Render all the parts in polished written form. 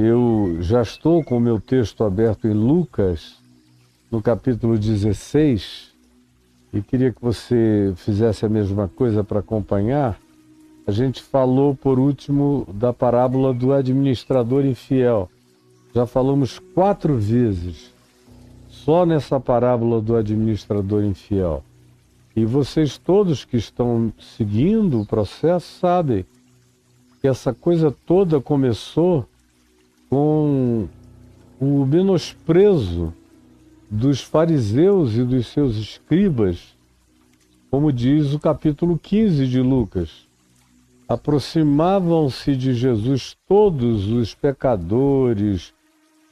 Eu já estou com o meu texto aberto em Lucas, no capítulo 16, e queria que você fizesse a mesma coisa para acompanhar. A gente falou, por último, da parábola do administrador infiel. Já falamos 4 vezes só nessa parábola do administrador infiel. E vocês todos que estão seguindo o processo sabem que essa coisa toda começou com o menosprezo dos fariseus e dos seus escribas, como diz o capítulo 15 de Lucas. Aproximavam-se de Jesus todos os pecadores,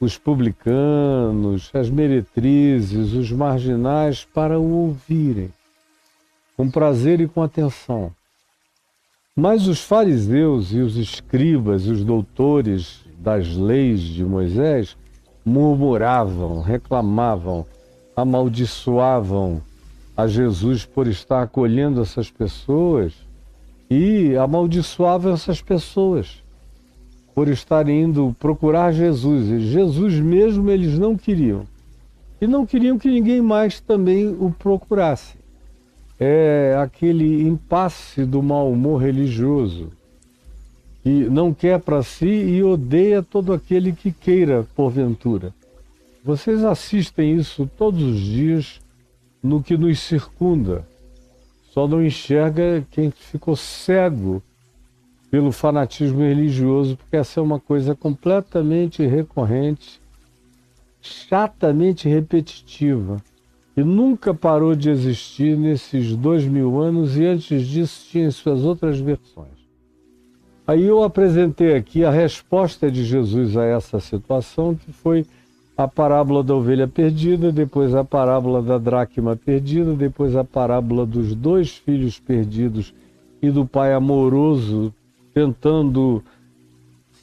os publicanos, as meretrizes, os marginais, para o ouvirem, com prazer e com atenção. Mas os fariseus e os escribas, os doutores das leis de Moisés, murmuravam, reclamavam, amaldiçoavam a Jesus por estar acolhendo essas pessoas e amaldiçoavam essas pessoas por estar indo procurar Jesus. E Jesus mesmo eles não queriam. E não queriam que ninguém mais também o procurasse. É aquele impasse do mau humor religioso, que não quer para si e odeia todo aquele que queira, porventura. Vocês assistem isso todos os dias no que nos circunda. Só não enxerga quem ficou cego pelo fanatismo religioso, porque essa é uma coisa completamente recorrente, chatamente repetitiva, e nunca parou de existir nesses 2000 anos, e antes disso tinha suas outras versões. Aí eu apresentei aqui a resposta de Jesus a essa situação, que foi a parábola da ovelha perdida, depois a parábola da dracma perdida, depois a parábola dos 2 filhos perdidos e do pai amoroso tentando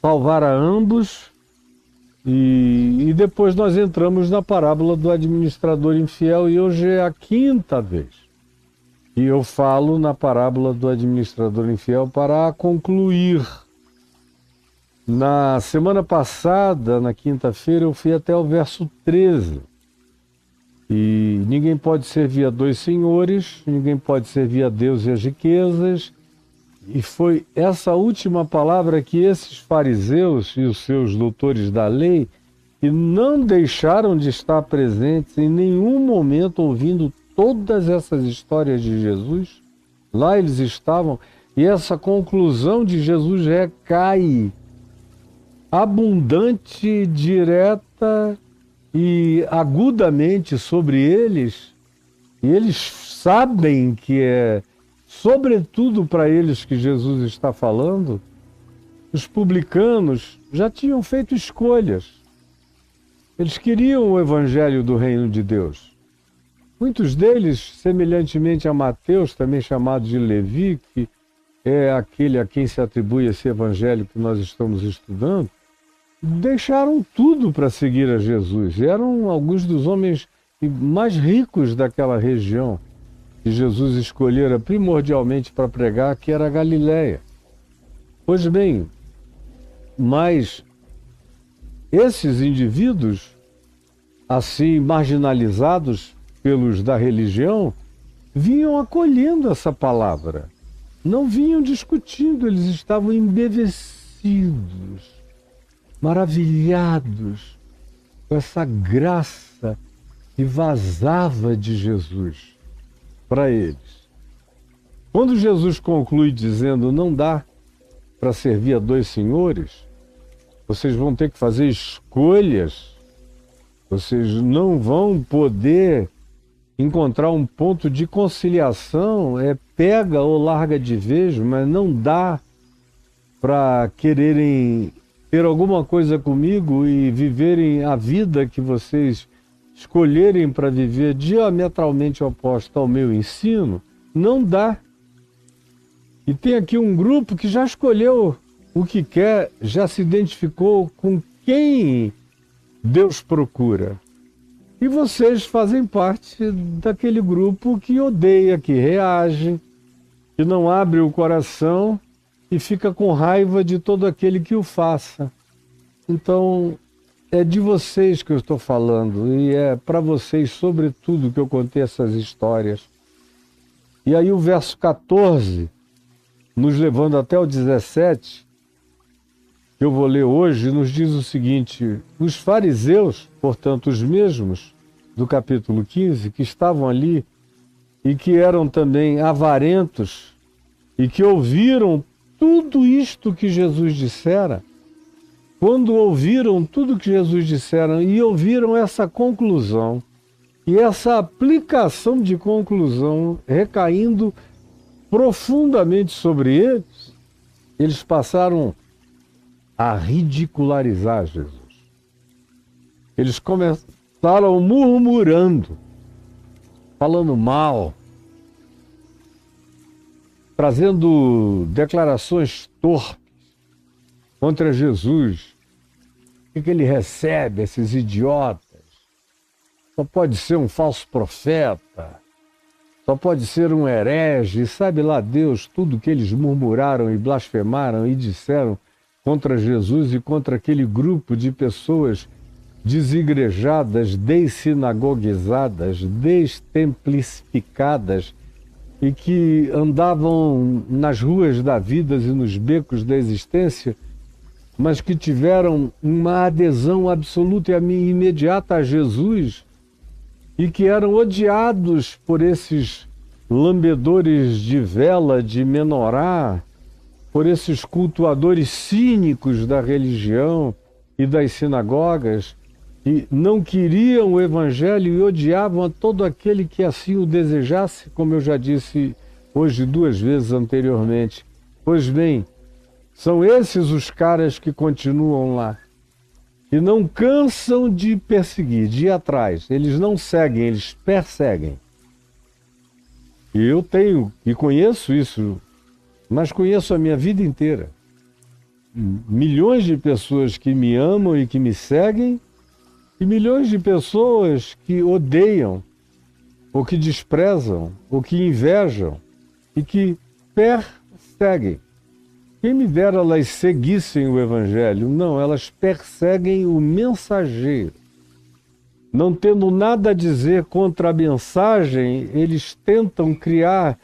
salvar a ambos. E depois nós entramos na parábola do administrador infiel, e hoje é a 5ª vez que eu falo na parábola do administrador infiel para concluir. Na semana passada, na quinta-feira, eu fui até o verso 13. E ninguém pode servir a 2 senhores, ninguém pode servir a Deus e as riquezas. E foi essa última palavra que esses fariseus e os seus doutores da lei, que não deixaram de estar presentes em nenhum momento ouvindo todas essas histórias de Jesus, lá eles estavam, e essa conclusão de Jesus recai abundante, direta e agudamente sobre eles, e eles sabem que é sobretudo para eles que Jesus está falando. Os publicanos já tinham feito escolhas. Eles queriam o evangelho do reino de Deus. Muitos deles, semelhantemente a Mateus, também chamado de Levi, que é aquele a quem se atribui esse evangelho que nós estamos estudando, deixaram tudo para seguir a Jesus. Eram alguns dos homens mais ricos daquela região que Jesus escolhera primordialmente para pregar, que era a Galileia. Pois bem, mas esses indivíduos, assim marginalizados pelos da religião, vinham acolhendo essa palavra, não vinham discutindo, eles estavam embevecidos, maravilhados com essa graça que vazava de Jesus para eles. Quando Jesus conclui dizendo: não dá para servir a 2 senhores, vocês vão ter que fazer escolhas, vocês não vão poder encontrar um ponto de conciliação, pega ou larga de vez, mas não dá para quererem ter alguma coisa comigo e viverem a vida que vocês escolherem para viver diametralmente oposta ao meu ensino. Não dá. E tem aqui um grupo que já escolheu o que quer, já se identificou com quem Deus procura. E vocês fazem parte daquele grupo que odeia, que reage, que não abre o coração e fica com raiva de todo aquele que o faça. Então, é de vocês que eu estou falando, e é para vocês, sobretudo, que eu contei essas histórias. E aí o verso 14, nos levando até o 17, que eu vou ler hoje, nos diz o seguinte: os fariseus, portanto os mesmos do capítulo 15, que estavam ali e que eram também avarentos e que ouviram tudo isto que Jesus dissera, quando ouviram tudo que Jesus dissera e ouviram essa conclusão, e essa aplicação de conclusão recaindo profundamente sobre eles, eles passaram a ridicularizar Jesus. Eles começaram murmurando, falando mal, trazendo declarações torpes contra Jesus. O que ele recebe, esses idiotas? Só pode ser um falso profeta, só pode ser um herege, sabe lá Deus tudo que eles murmuraram e blasfemaram e disseram contra Jesus e contra aquele grupo de pessoas desigrejadas, dessinagogizadas, destemplificadas e que andavam nas ruas da vida e nos becos da existência, mas que tiveram uma adesão absoluta e imediata a Jesus e que eram odiados por esses lambedores de vela, de menorá, por esses cultuadores cínicos da religião e das sinagogas, que não queriam o evangelho e odiavam a todo aquele que assim o desejasse, como eu já disse hoje 2 vezes anteriormente. Pois bem, são esses os caras que continuam lá, e não cansam de perseguir, de ir atrás. Eles não seguem, eles perseguem. E eu tenho, e conheço isso, mas conheço a minha vida inteira. Milhões de pessoas que me amam e que me seguem, e milhões de pessoas que odeiam, ou que desprezam, ou que invejam, e que perseguem. Quem me dera elas seguissem o Evangelho? Não, elas perseguem o mensageiro. Não tendo nada a dizer contra a mensagem, eles tentam criar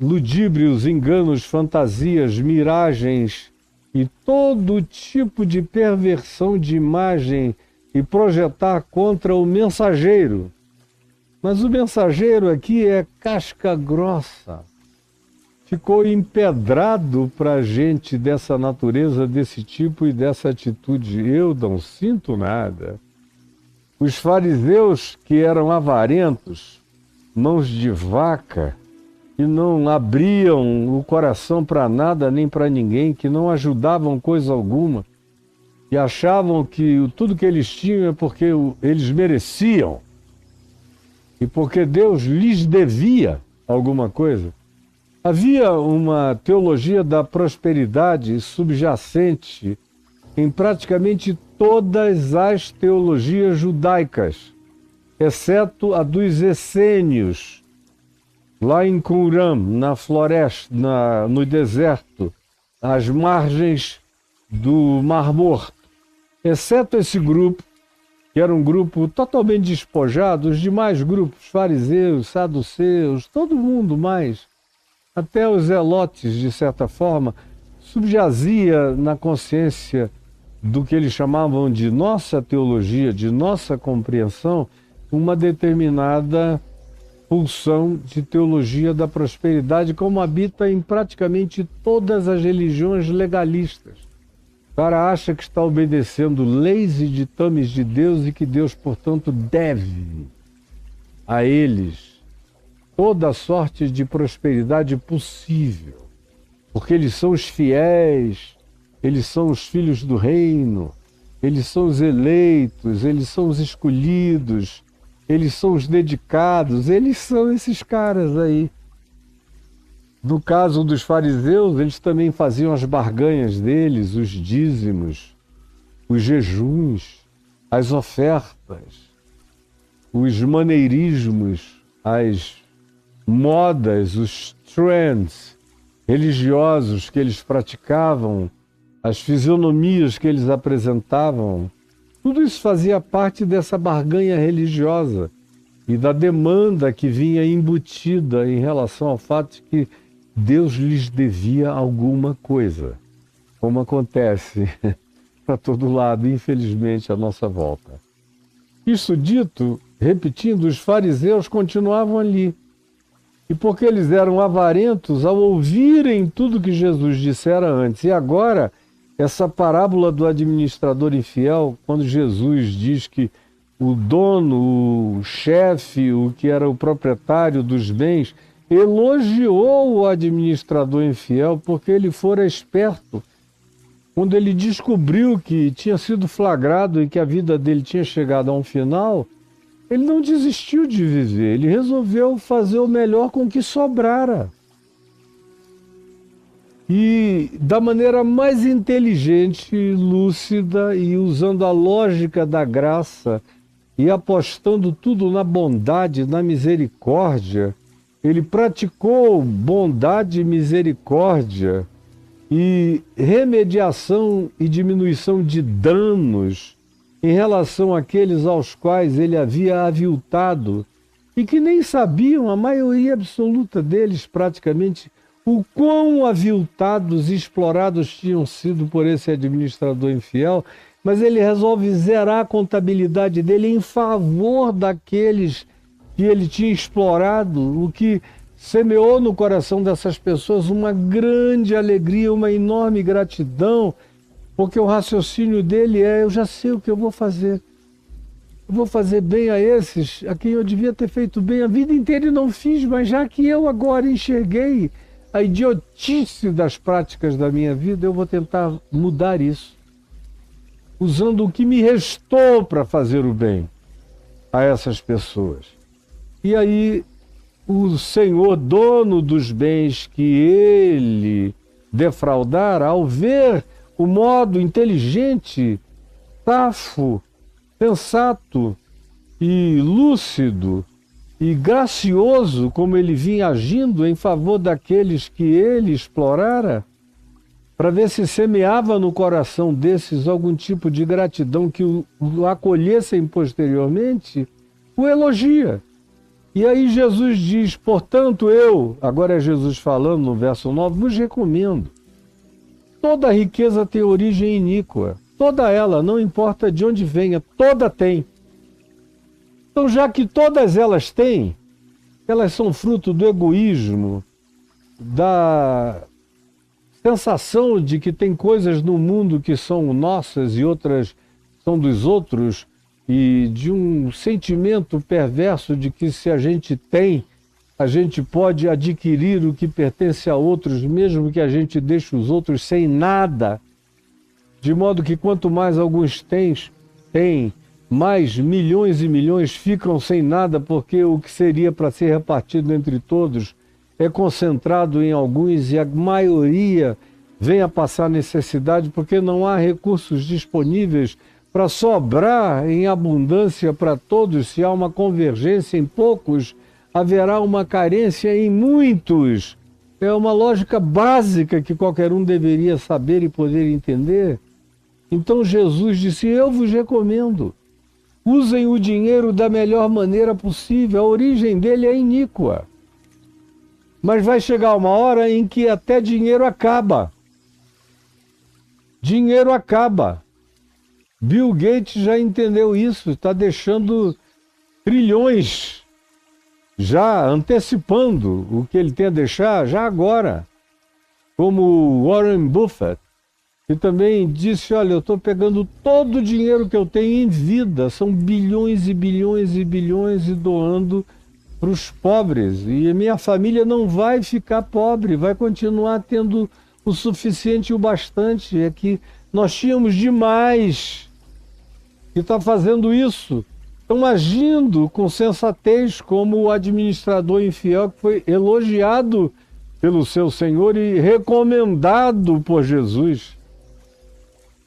ludíbrios, enganos, fantasias, miragens e todo tipo de perversão de imagem e projetar contra o mensageiro. Mas o mensageiro aqui é casca grossa. Ficou empedrado para gente dessa natureza, desse tipo e dessa atitude. Eu não sinto nada. Os fariseus, que eram avarentos, mãos de vaca, que não abriam o coração para nada nem para ninguém, que não ajudavam coisa alguma, e achavam que tudo que eles tinham é porque eles mereciam e porque Deus lhes devia alguma coisa. Havia uma teologia da prosperidade subjacente em praticamente todas as teologias judaicas, exceto a dos essênios, lá em Qumran, na floresta, no deserto, às margens do Mar Morto. Exceto esse grupo, que era um grupo totalmente despojado, os demais grupos, fariseus, saduceus, todo mundo mais, até os zelotes, de certa forma, subjazia na consciência do que eles chamavam de nossa teologia, de nossa compreensão, uma determinada pulsão de teologia da prosperidade, como habita em praticamente todas as religiões legalistas. O cara acha que está obedecendo leis e ditames de Deus e que Deus, portanto, deve a eles toda sorte de prosperidade possível, porque eles são os fiéis, eles são os filhos do reino, eles são os eleitos, eles são os escolhidos, eles são os dedicados, eles são esses caras aí. No caso dos fariseus, eles também faziam as barganhas deles, os dízimos, os jejuns, as ofertas, os maneirismos, as modas, os trends religiosos que eles praticavam as fisionomias que eles apresentavam, tudo isso fazia parte dessa barganha religiosa e da demanda que vinha embutida em relação ao fato de que Deus lhes devia alguma coisa, como acontece para todo lado, infelizmente, à nossa volta. Isso dito, repetindo, os fariseus continuavam ali. E porque eles eram avarentos ao ouvirem tudo que Jesus dissera antes. E agora, essa parábola do administrador infiel, quando Jesus diz que o dono, o chefe, o que era o proprietário dos bens, elogiou o administrador infiel porque ele fora esperto. Quando ele descobriu que tinha sido flagrado e que a vida dele tinha chegado a um final, ele não desistiu de viver, ele resolveu fazer o melhor com o que sobrara. E da maneira mais inteligente, lúcida e usando a lógica da graça e apostando tudo na bondade, na misericórdia, ele praticou bondade e misericórdia e remediação e diminuição de danos em relação àqueles aos quais ele havia aviltado e que nem sabiam, a maioria absoluta deles praticamente, o quão aviltados e explorados tinham sido por esse administrador infiel, mas ele resolve zerar a contabilidade dele em favor daqueles que ele tinha explorado, o que semeou no coração dessas pessoas uma grande alegria, uma enorme gratidão, porque o raciocínio dele é: eu já sei o que eu vou fazer. Eu vou fazer bem a esses a quem eu devia ter feito bem a vida inteira e não fiz, mas já que eu agora enxerguei a idiotice das práticas da minha vida, eu vou tentar mudar isso, usando o que me restou para fazer o bem a essas pessoas. E aí o Senhor, dono dos bens que ele defraudara, ao ver o modo inteligente, safo, sensato e lúcido e gracioso como ele vinha agindo em favor daqueles que ele explorara, para ver se semeava no coração desses algum tipo de gratidão que o acolhessem posteriormente, o elogia. E aí Jesus diz: portanto eu, agora é Jesus falando no verso 9, vos recomendo. Toda riqueza tem origem iníqua, toda ela, não importa de onde venha, toda tem. Então, já que todas elas têm, elas são fruto do egoísmo, da sensação de que tem coisas no mundo que são nossas e outras são dos outros, e de um sentimento perverso de que se a gente tem, a gente pode adquirir o que pertence a outros, mesmo que a gente deixe os outros sem nada. De modo que quanto mais alguns têm, mais milhões e milhões ficam sem nada, porque o que seria para ser repartido entre todos é concentrado em alguns e a maioria vem a passar necessidade porque não há recursos disponíveis para sobrar em abundância para todos. Se há uma convergência em poucos, haverá uma carência em muitos. É uma lógica básica que qualquer um deveria saber e poder entender. Então Jesus disse: eu vos recomendo, usem o dinheiro da melhor maneira possível. A origem dele é iníqua. Mas vai chegar uma hora em que até dinheiro acaba. Dinheiro acaba. Bill Gates já entendeu isso, está deixando trilhões, já antecipando o que ele tem a deixar já agora. Como Warren Buffett, que também disse: olha, eu estou pegando todo o dinheiro que eu tenho em vida, são bilhões e bilhões e bilhões, e doando para os pobres. E a minha família não vai ficar pobre, vai continuar tendo o suficiente e o bastante. É que nós tínhamos demais. E está fazendo isso, estão agindo com sensatez como o administrador infiel que foi elogiado pelo seu Senhor e recomendado por Jesus.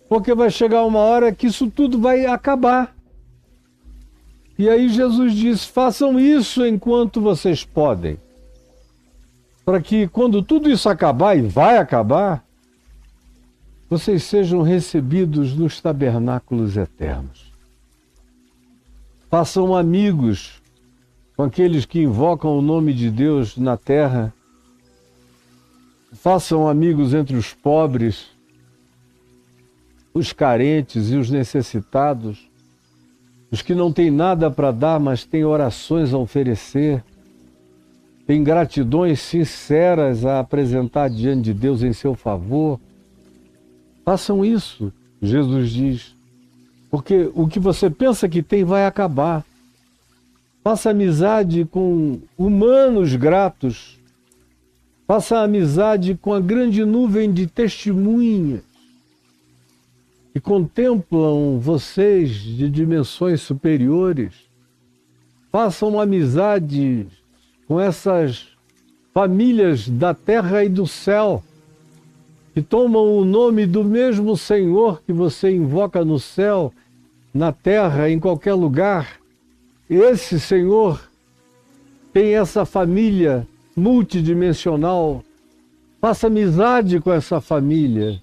Porque vai chegar uma hora que isso tudo vai acabar. E aí Jesus diz: façam isso enquanto vocês podem, para que quando tudo isso acabar, e vai acabar, vocês sejam recebidos nos tabernáculos eternos. Façam amigos com aqueles que invocam o nome de Deus na terra. Façam amigos entre os pobres, os carentes e os necessitados, os que não têm nada para dar, mas têm orações a oferecer, têm gratidões sinceras a apresentar diante de Deus em seu favor. Façam isso, Jesus diz, porque o que você pensa que tem vai acabar. Faça amizade com humanos gratos. Faça amizade com a grande nuvem de testemunhas que contemplam vocês de dimensões superiores. Façam amizade com essas famílias da terra e do céu, que tomam o nome do mesmo Senhor que você invoca no céu, na terra, em qualquer lugar. Esse Senhor tem essa família multidimensional. Faça amizade com essa família.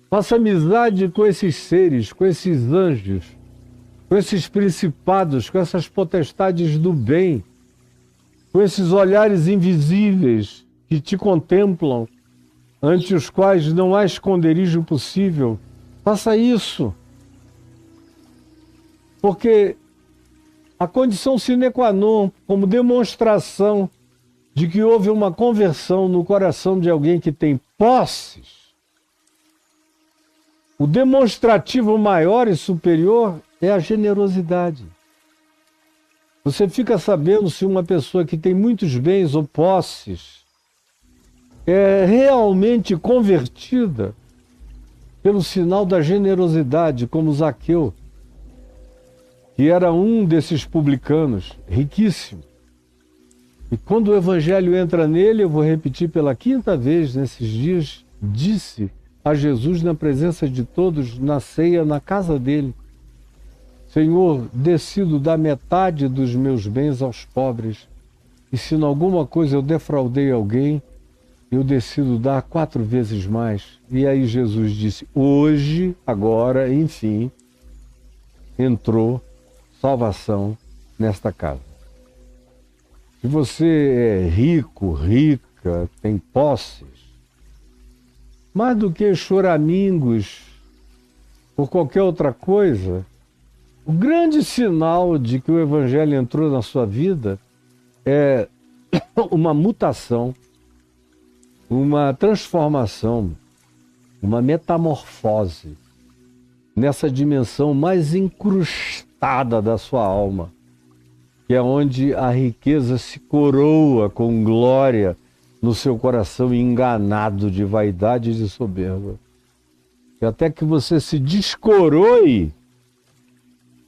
Faça amizade com esses seres, com esses anjos, com esses principados, com essas potestades do bem, com esses olhares invisíveis que te contemplam, ante os quais não há esconderijo possível. Faça isso. Porque a condição sine qua non, como demonstração de que houve uma conversão no coração de alguém que tem posses, o demonstrativo maior e superior é a generosidade. Você fica sabendo se uma pessoa que tem muitos bens ou posses é realmente convertida pelo sinal da generosidade, como Zaqueu, que era um desses publicanos, riquíssimo. E quando o evangelho entra nele, eu vou repetir pela 5ª vez nesses dias, disse a Jesus na presença de todos, na ceia, na casa dele: Senhor, decido dar metade dos meus bens aos pobres, e se em alguma coisa eu defraudei alguém, eu decido dar 4 vezes mais. E aí Jesus disse: hoje, agora, enfim, entrou salvação nesta casa. Se você é rico, rica, tem posses, mais do que choramingos ou qualquer outra coisa, o grande sinal de que o Evangelho entrou na sua vida é uma mutação, uma transformação, uma metamorfose nessa dimensão mais incrustada da sua alma, que é onde a riqueza se coroa com glória no seu coração enganado de vaidade e de soberba. E até que você se descoroe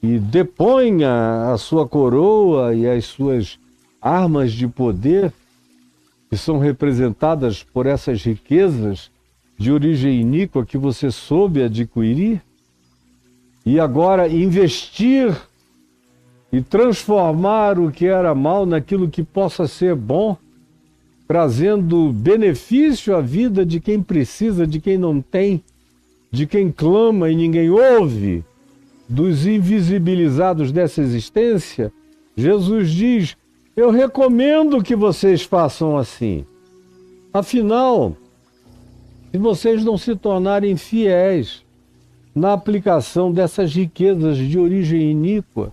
e deponha a sua coroa e as suas armas de poder, que são representadas por essas riquezas de origem iníqua que você soube adquirir, e agora investir e transformar o que era mal naquilo que possa ser bom, trazendo benefício à vida de quem precisa, de quem não tem, de quem clama e ninguém ouve, dos invisibilizados dessa existência. Jesus diz: eu recomendo que vocês façam assim. Afinal, se vocês não se tornarem fiéis na aplicação dessas riquezas de origem iníqua,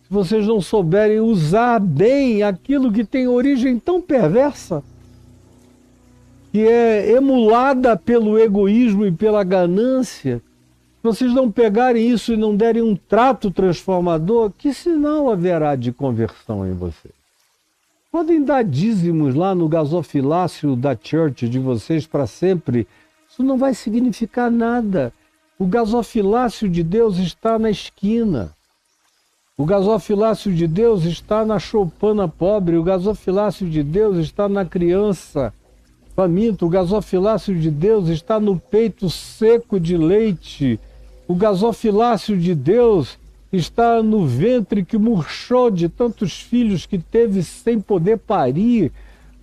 se vocês não souberem usar bem aquilo que tem origem tão perversa, que é emulada pelo egoísmo e pela ganância, se vocês não pegarem isso e não derem um trato transformador, que sinal haverá de conversão em vocês? Podem dar dízimos lá no gasofilácio da church de vocês para sempre, isso não vai significar nada. O gasofilácio de Deus está na esquina. O gasofilácio de Deus está na choupana pobre. O gasofilácio de Deus está na criança faminta. O gasofilácio de Deus está no peito seco de leite. O gasofilácio de Deus está no ventre que murchou de tantos filhos que teve sem poder parir.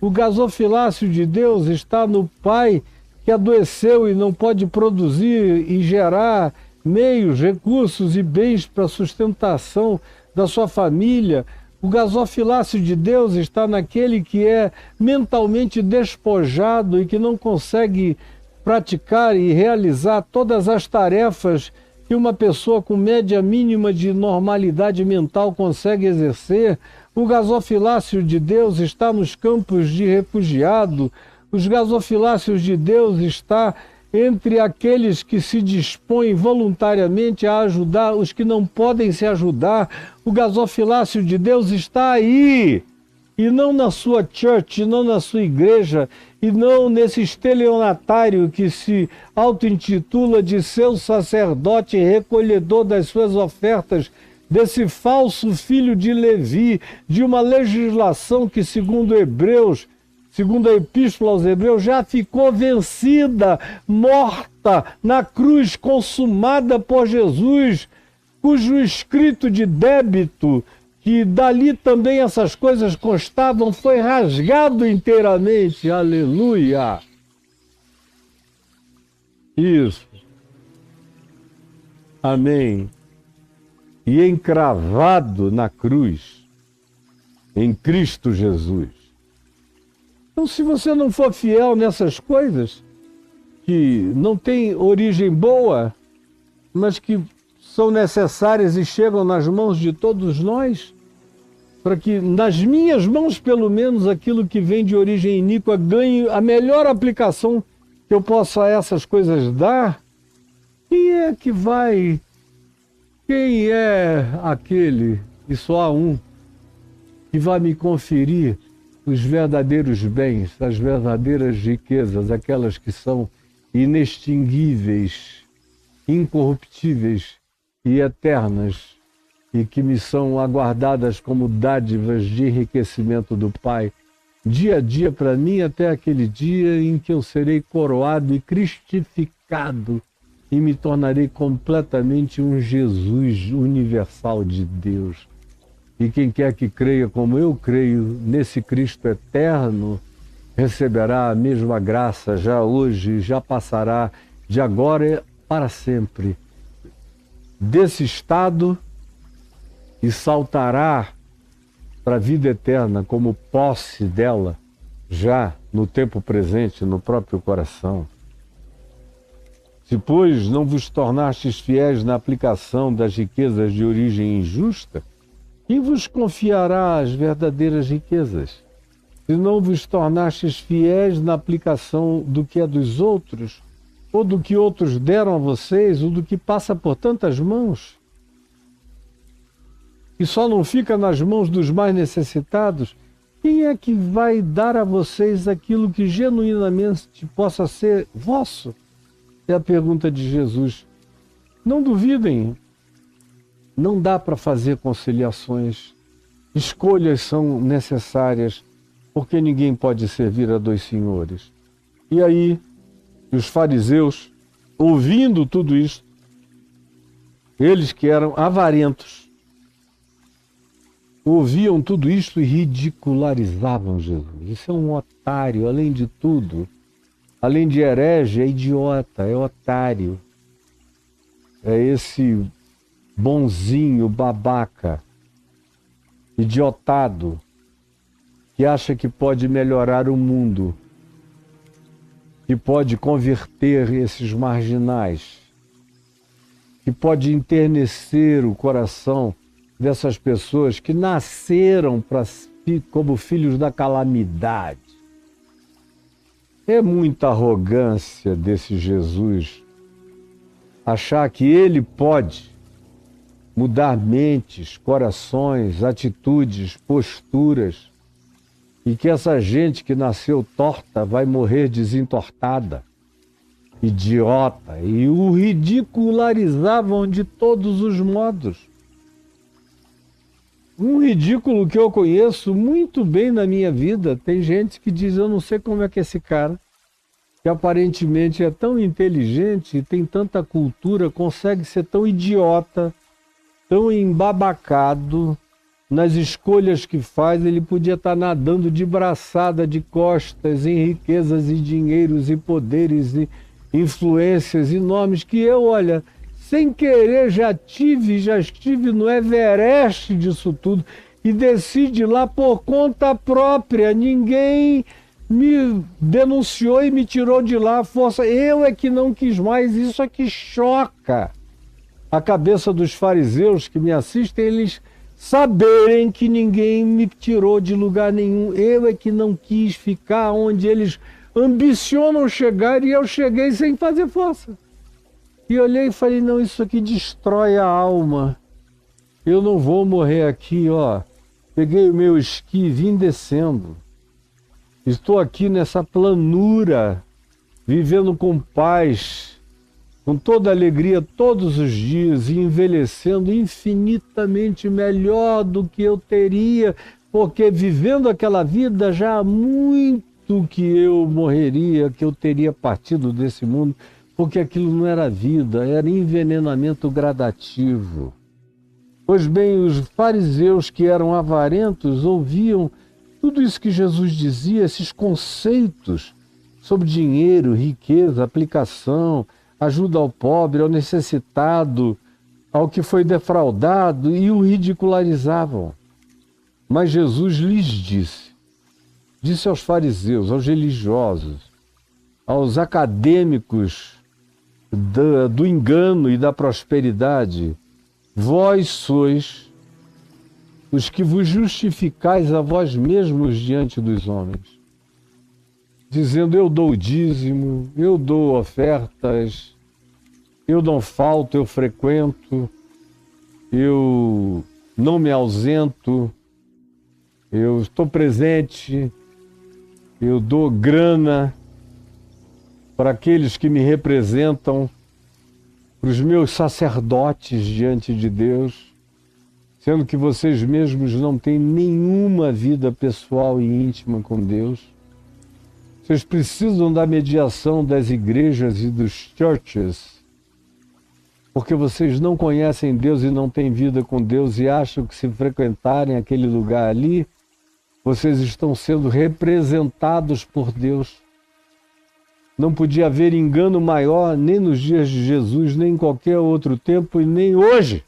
O gasofilácio de Deus está no pai que adoeceu e não pode produzir e gerar meios, recursos e bens para a sustentação da sua família. O gasofilácio de Deus está naquele que é mentalmente despojado e que não consegue praticar e realizar todas as tarefas que uma pessoa com média mínima de normalidade mental consegue exercer. O gasofilácio de Deus está nos campos de refugiado. Os gasofilácios de Deus está entre aqueles que se dispõem voluntariamente a ajudar os que não podem se ajudar. O gasofilácio de Deus está aí, e não na sua church, não na sua igreja, e não nesse estelionatário que se auto-intitula de seu sacerdote recolhedor das suas ofertas, desse falso filho de Levi, de uma legislação que, segundo Hebreus, segundo a Epístola aos Hebreus, já ficou vencida, morta na cruz, consumada por Jesus, cujo escrito de débito, que dali também essas coisas constavam, foi rasgado inteiramente. Aleluia! Isso. Amém. E encravado na cruz, em Cristo Jesus. Então, se você não for fiel nessas coisas, que não têm origem boa, mas que são necessárias e chegam nas mãos de todos nós, para que nas minhas mãos, pelo menos, aquilo que vem de origem iníqua ganhe a melhor aplicação que eu possa a essas coisas dar, quem é que vai? Quem é aquele, e só há um, que vai me conferir os verdadeiros bens, as verdadeiras riquezas, aquelas que são inextinguíveis, incorruptíveis e eternas, e que me são aguardadas como dádivas de enriquecimento do Pai, dia a dia para mim, até aquele dia em que eu serei coroado e cristificado e me tornarei completamente um Jesus universal de Deus. E quem quer que creia como eu creio nesse Cristo eterno, receberá a mesma graça já hoje, já passará de agora para sempre desse estado e saltará para a vida eterna como posse dela já no tempo presente, no próprio coração. Se, pois, não vos tornastes fiéis na aplicação das riquezas de origem injusta, quem vos confiará as verdadeiras riquezas? Se não vos tornastes fiéis na aplicação do que é dos outros, ou do que outros deram a vocês, ou do que passa por tantas mãos, e só não fica nas mãos dos mais necessitados, quem é que vai dar a vocês aquilo que genuinamente possa ser vosso? É a pergunta de Jesus. Não duvidem, não dá para fazer conciliações. Escolhas são necessárias, porque ninguém pode servir a dois senhores. E aí, os fariseus, ouvindo tudo isso, eles que eram avarentos, ouviam tudo isso e ridicularizavam Jesus. Isso é um otário, além de tudo. Além de herege, é idiota, é otário. É esse bonzinho, babaca, idiotado, que acha que pode melhorar o mundo, que pode converter esses marginais, que pode enternecer o coração dessas pessoas que nasceram como filhos da calamidade. É muita arrogância desse Jesus achar que ele pode mudar mentes, corações, atitudes, posturas, e que essa gente que nasceu torta vai morrer desentortada, idiota, e o ridicularizavam de todos os modos. Um ridículo que eu conheço muito bem na minha vida. Tem gente que diz, eu não sei como é que esse cara, que aparentemente é tão inteligente e tem tanta cultura, consegue ser tão idiota, tão embabacado nas escolhas que faz, ele podia estar nadando de braçada, de costas, em riquezas e dinheiros e poderes e influências e nomes que eu, olha, sem querer já estive no Everest disso tudo e desci de lá por conta própria. Ninguém me denunciou e me tirou de lá a força. Eu é que não quis mais. Isso é que choca a cabeça dos fariseus que me assistem, eles saberem que ninguém me tirou de lugar nenhum. Eu é que não quis ficar onde eles ambicionam chegar e eu cheguei sem fazer força. E olhei e falei, não, isso aqui destrói a alma. Eu não vou morrer aqui, ó. Peguei o meu esqui e vim descendo. Estou aqui nessa planura, vivendo com paz, com toda alegria todos os dias e envelhecendo infinitamente melhor do que eu teria, porque vivendo aquela vida já há muito que eu morreria, que eu teria partido desse mundo, porque aquilo não era vida, era envenenamento gradativo. Pois bem, os fariseus que eram avarentos ouviam tudo isso que Jesus dizia, esses conceitos sobre dinheiro, riqueza, aplicação, ajuda ao pobre, ao necessitado, ao que foi defraudado, e o ridicularizavam. Mas Jesus lhes disse aos fariseus, aos religiosos, aos acadêmicos do engano e da prosperidade, vós sois os que vos justificais a vós mesmos diante dos homens, dizendo, eu dou o dízimo, eu dou ofertas, eu não falto, eu frequento, eu não me ausento, eu estou presente, eu dou grana para aqueles que me representam, para os meus sacerdotes diante de Deus, sendo que vocês mesmos não têm nenhuma vida pessoal e íntima com Deus. Vocês precisam da mediação das igrejas e dos churches, porque vocês não conhecem Deus e não têm vida com Deus e acham que se frequentarem aquele lugar ali, vocês estão sendo representados por Deus. Não podia haver engano maior nem nos dias de Jesus, nem em qualquer outro tempo e nem hoje.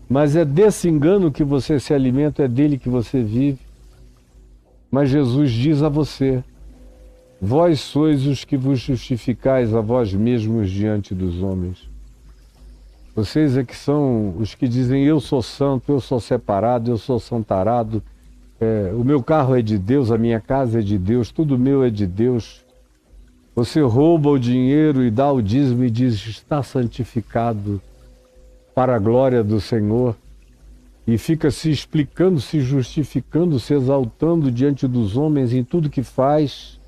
Mas é desse engano que você se alimenta, é dele que você vive. Mas Jesus diz a você, vós sois os que vos justificais a vós mesmos diante dos homens. Vocês é que são os que dizem, eu sou santo, eu sou separado, eu sou santarado, o meu carro é de Deus, a minha casa é de Deus, tudo meu é de Deus. Você rouba o dinheiro e dá o dízimo e diz, está santificado para a glória do Senhor, e fica se explicando, se justificando, se exaltando diante dos homens em tudo que faz.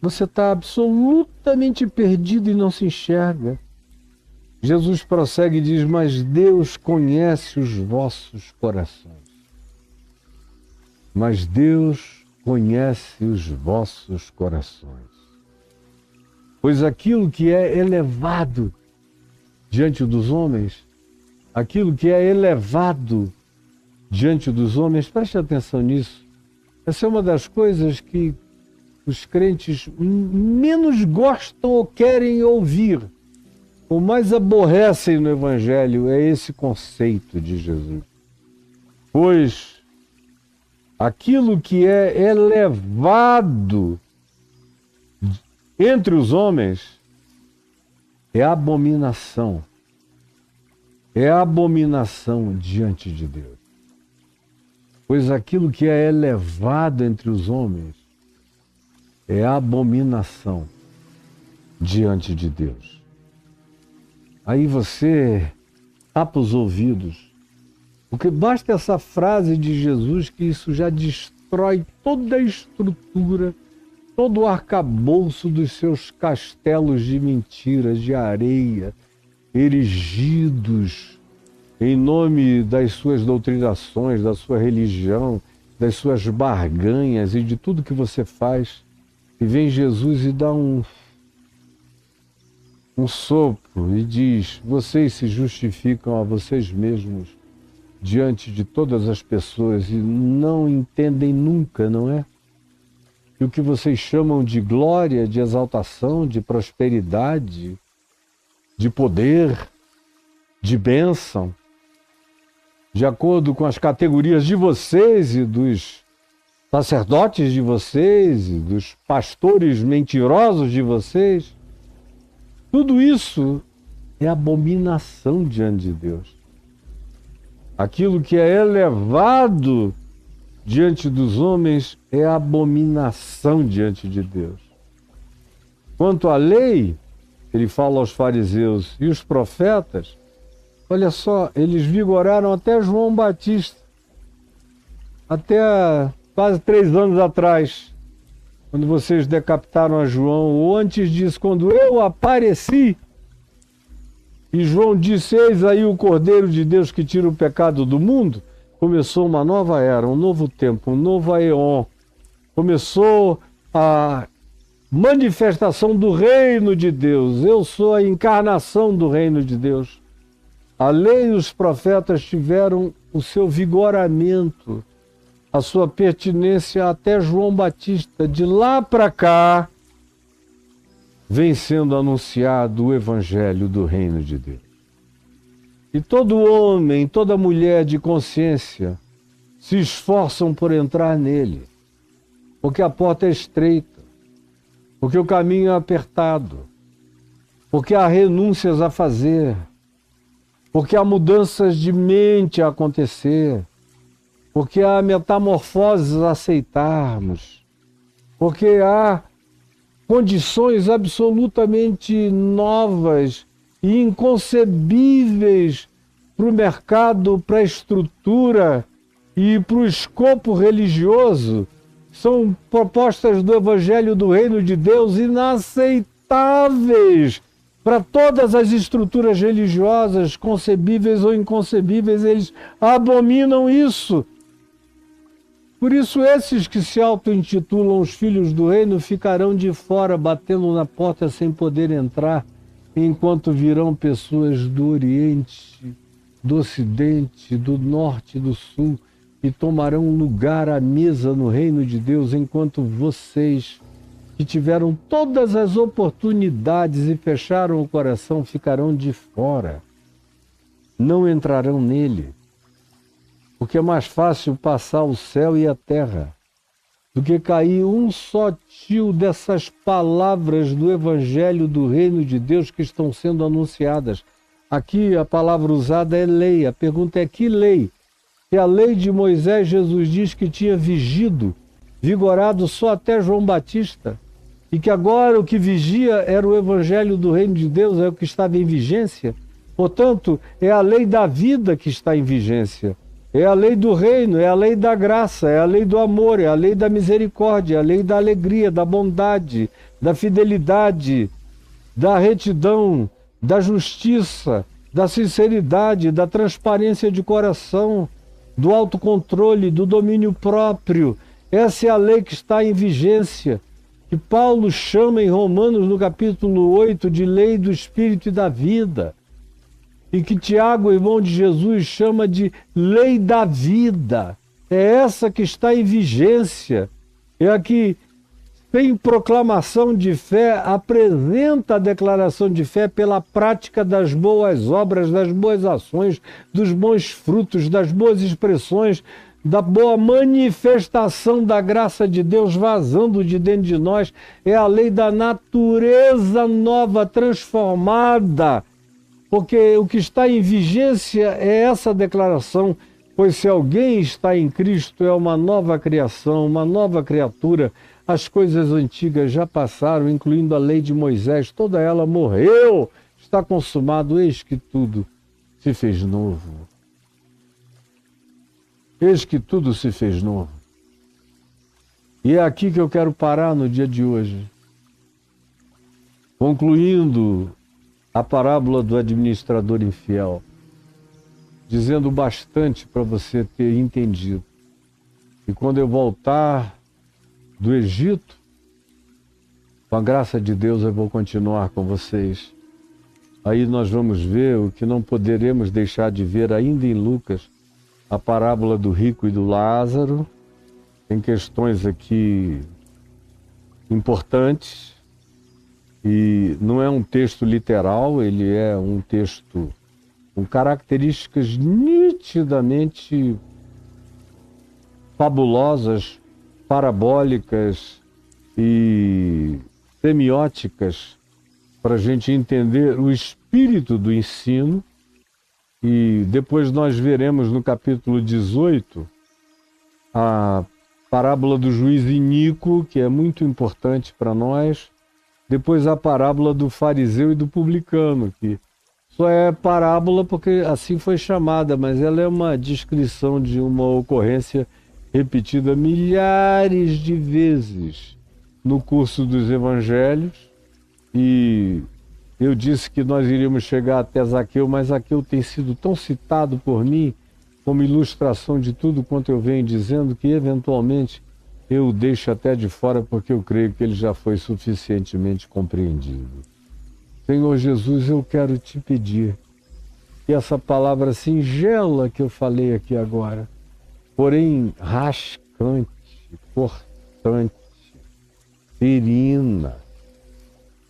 Você está absolutamente perdido e não se enxerga. Jesus prossegue e diz, mas Deus conhece os vossos corações. Mas Deus conhece os vossos corações. Pois aquilo que é elevado diante dos homens, aquilo que é elevado diante dos homens, preste atenção nisso. Essa é uma das coisas que os crentes menos gostam ou querem ouvir, ou mais aborrecem no Evangelho, é esse conceito de Jesus. Pois aquilo que é elevado entre os homens é abominação. É abominação diante de Deus. Pois aquilo que é elevado entre os homens é abominação diante de Deus. Aí você tapa os ouvidos, porque basta essa frase de Jesus que isso já destrói toda a estrutura, todo o arcabouço dos seus castelos de mentiras, de areia, erigidos em nome das suas doutrinações, da sua religião, das suas barganhas e de tudo que você faz. E vem Jesus e dá um sopro e diz, vocês se justificam a vocês mesmos diante de todas as pessoas e não entendem nunca, não é? E o que vocês chamam de glória, de exaltação, de prosperidade, de poder, de bênção, de acordo com as categorias de vocês e dos sacerdotes de vocês e dos pastores mentirosos de vocês, tudo isso é abominação diante de Deus. Aquilo que é elevado diante dos homens é abominação diante de Deus. Quanto à lei, ele fala aos fariseus e os profetas, olha só, eles vigoraram até João Batista, até quase 3 anos atrás, quando vocês decapitaram a João, ou antes disso, quando eu apareci, e João disse, eis aí o Cordeiro de Deus que tira o pecado do mundo, começou uma nova era, um novo tempo, um novo aeon. Começou a manifestação do reino de Deus. Eu sou a encarnação do reino de Deus. A lei e os profetas tiveram o seu vigoramento, a sua pertinência até João Batista. De lá para cá, vem sendo anunciado o evangelho do reino de Deus. E todo homem, toda mulher de consciência se esforçam por entrar nele, porque a porta é estreita, porque o caminho é apertado, porque há renúncias a fazer, porque há mudanças de mente a acontecer, porque há metamorfoses a aceitarmos, porque há condições absolutamente novas e inconcebíveis para o mercado, para a estrutura e para o escopo religioso. São propostas do Evangelho do Reino de Deus inaceitáveis para todas as estruturas religiosas, concebíveis ou inconcebíveis. Eles abominam isso. Por isso, esses que se auto-intitulam os filhos do reino ficarão de fora, batendo na porta sem poder entrar, enquanto virão pessoas do Oriente, do Ocidente, do Norte e do Sul e tomarão lugar à mesa no reino de Deus, enquanto vocês, que tiveram todas as oportunidades e fecharam o coração, ficarão de fora. Não entrarão nele. Porque é mais fácil passar o céu e a terra do que cair um só tio dessas palavras do Evangelho do Reino de Deus que estão sendo anunciadas. Aqui a palavra usada é lei. A pergunta é que lei? Que a lei de Moisés, Jesus diz que tinha vigorado só até João Batista, e que agora o que vigia era o Evangelho do Reino de Deus, é o que estava em vigência. Portanto, é a lei da vida que está em vigência. É a lei do reino, é a lei da graça, é a lei do amor, é a lei da misericórdia, é a lei da alegria, da bondade, da fidelidade, da retidão, da justiça, da sinceridade, da transparência de coração, do autocontrole, do domínio próprio. Essa é a lei que está em vigência, que Paulo chama em Romanos, no capítulo 8, de lei do Espírito e da vida. E que Tiago, irmão de Jesus, chama de lei da vida. É essa que está em vigência. É a que, sem proclamação de fé, apresenta a declaração de fé pela prática das boas obras, das boas ações, dos bons frutos, das boas expressões, da boa manifestação da graça de Deus vazando de dentro de nós. É a lei da natureza nova, transformada. Porque o que está em vigência é essa declaração, pois se alguém está em Cristo é uma nova criação, uma nova criatura. As coisas antigas já passaram, incluindo a lei de Moisés, toda ela morreu, está consumado, eis que tudo se fez novo. Eis que tudo se fez novo. E é aqui que eu quero parar no dia de hoje, concluindo a parábola do administrador infiel, dizendo bastante para você ter entendido. E quando eu voltar do Egito, com a graça de Deus eu vou continuar com vocês. Aí nós vamos ver o que não poderemos deixar de ver ainda em Lucas, a parábola do rico e do Lázaro. Tem questões aqui importantes, e não é um texto literal, ele é um texto com características nitidamente fabulosas, parabólicas e semióticas, para a gente entender o espírito do ensino. E depois nós veremos no capítulo 18 a parábola do juiz iníquo, que é muito importante para nós. Depois a parábola do fariseu e do publicano, que só é parábola porque assim foi chamada, mas ela é uma descrição de uma ocorrência repetida milhares de vezes no curso dos evangelhos. E eu disse que nós iríamos chegar até Zaqueu, mas Zaqueu tem sido tão citado por mim como ilustração de tudo quanto eu venho dizendo, que eventualmente eu o deixo até de fora, porque eu creio que ele já foi suficientemente compreendido. Senhor Jesus, eu quero te pedir que essa palavra singela que eu falei aqui agora, porém rascante, cortante, ferina,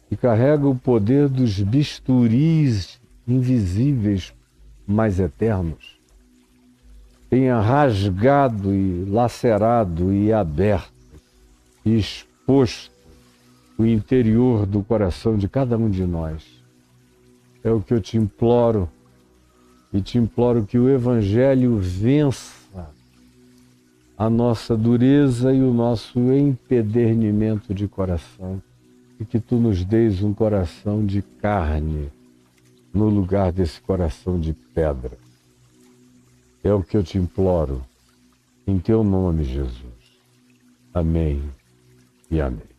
que carrega o poder dos bisturis invisíveis, mas eternos, tenha rasgado e lacerado e aberto e exposto o interior do coração de cada um de nós. É o que eu te imploro, e te imploro que o Evangelho vença a nossa dureza e o nosso empedernimento de coração, e que tu nos deis um coração de carne no lugar desse coração de pedra. É o que eu te imploro, em teu nome, Jesus. Amém e amém.